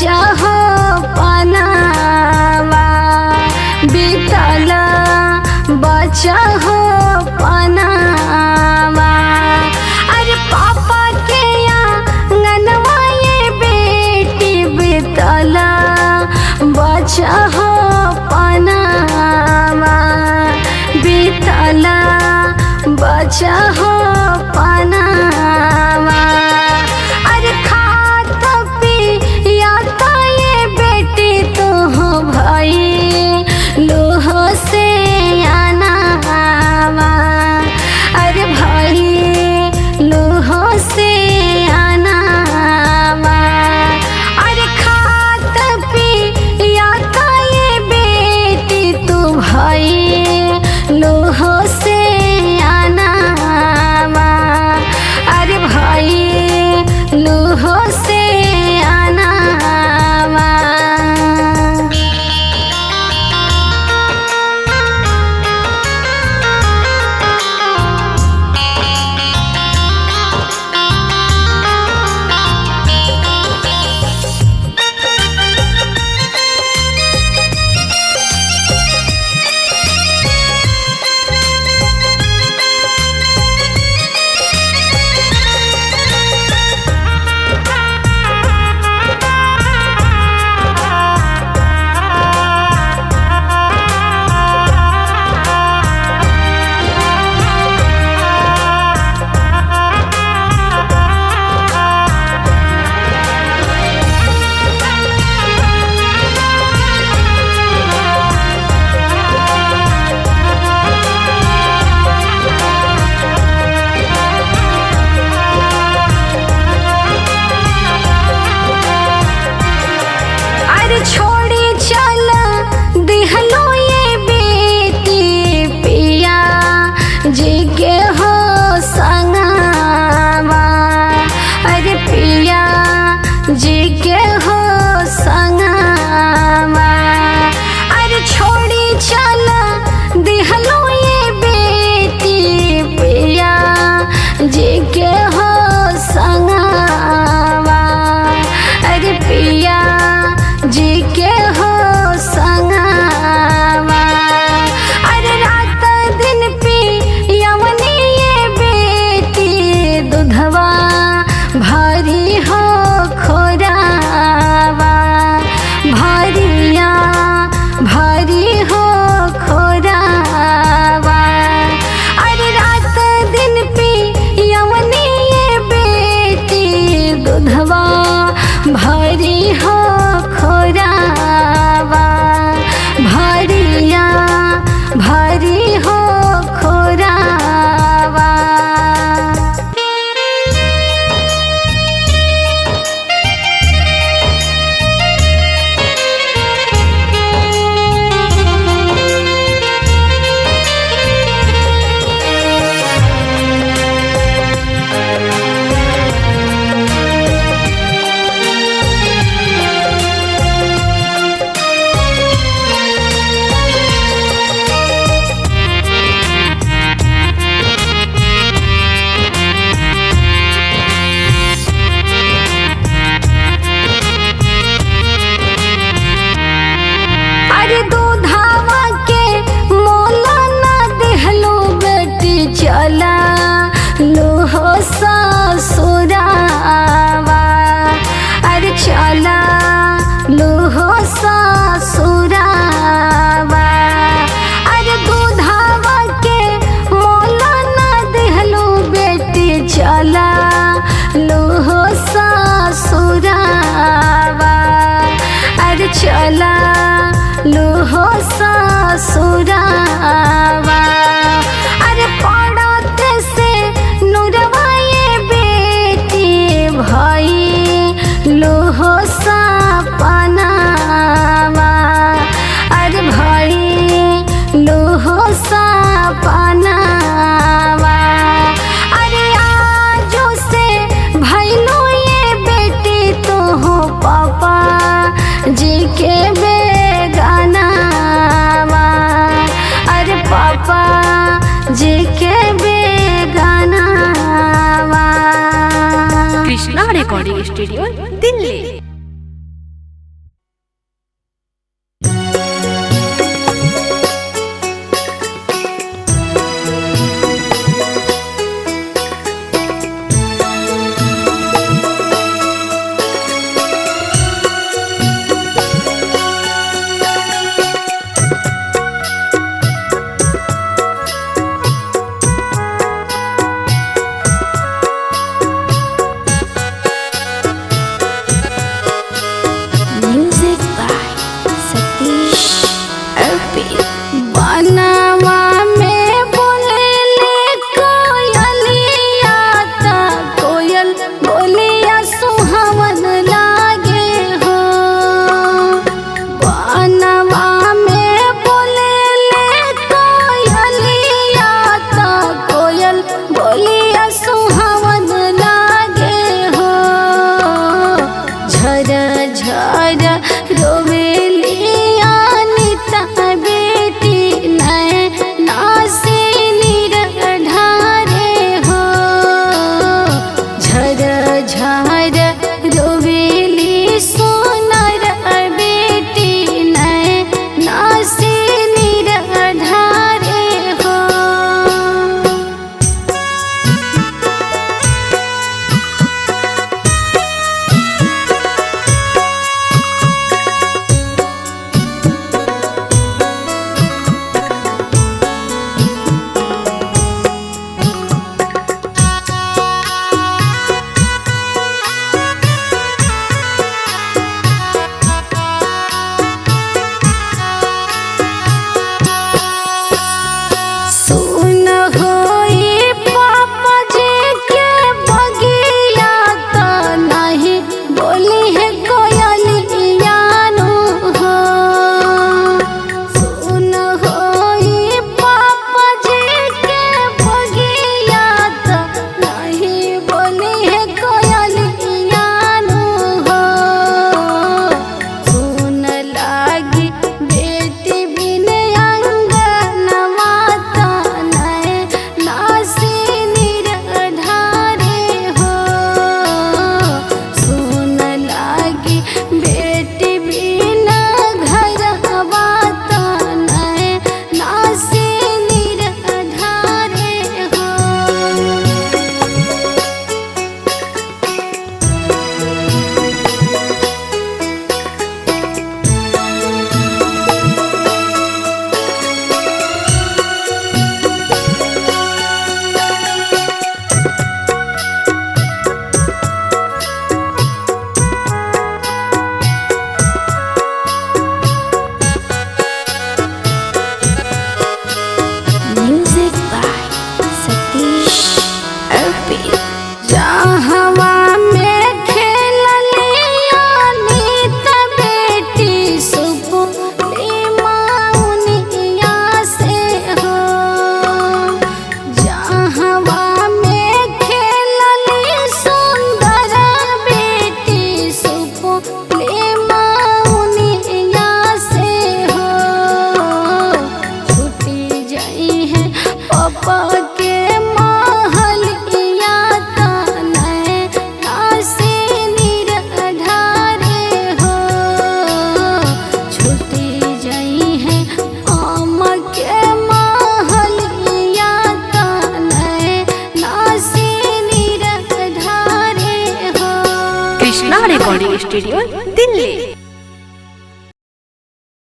बचा हो पनावा, बीतल बचा हो पनावा। अरे पापा के आंगनवा ये बेटी बीतल बचा हो पनावा, बीतल बचा हो पनावा। अरे खात पियाता ये बेटी तो हो भाई लोहो से आनावा। अरे भाई लोहो से आनावा। अरे खात पियाता ये बेटी तो भाई लोहो से आनावा। अरे भाई लोहो से आनावा। छोड़ी चल दिहलो ये बेटी पिया जी के हो संगवा। अरे पिया जी के हो संगवा। अरे छोड़ी चल दिहलो ये बेटी पिया जी के हो संगवा। अरे पिया जी के हो संगवा। अरे रात दिन पियवनी ये बेटी दूधवा भारी हो खोरावा, भारिया भारी हो खोरावा। अरे रात दिन पियवनी ये बेटी दूधवा भारी हो खोरावा, भारिया भारी हो खोरावा। अरे दूधावा के मोला ना देहलो बेटी चला लोहो ससुरावा। अरे चला लोहो ससुरावा। अरे दूधावा के मोला ना देहलो बेटी चला लोहो ससुरावा। अरे चला लोहो ससुरावा। अरे पड़त से नुरवा ये बेटी भाई लोहो सपनावा। अरे भाई लोहो सपनावा। अरे आजो से भैलो ये बेटी तो हो पापा जी के बेगानावा। अरे झर रोवेलिया निता बेटी नैना से निरढारे हो। झर झर रोवेली सोनर बेटी नैना से निरढारे हो। Krishna recording studio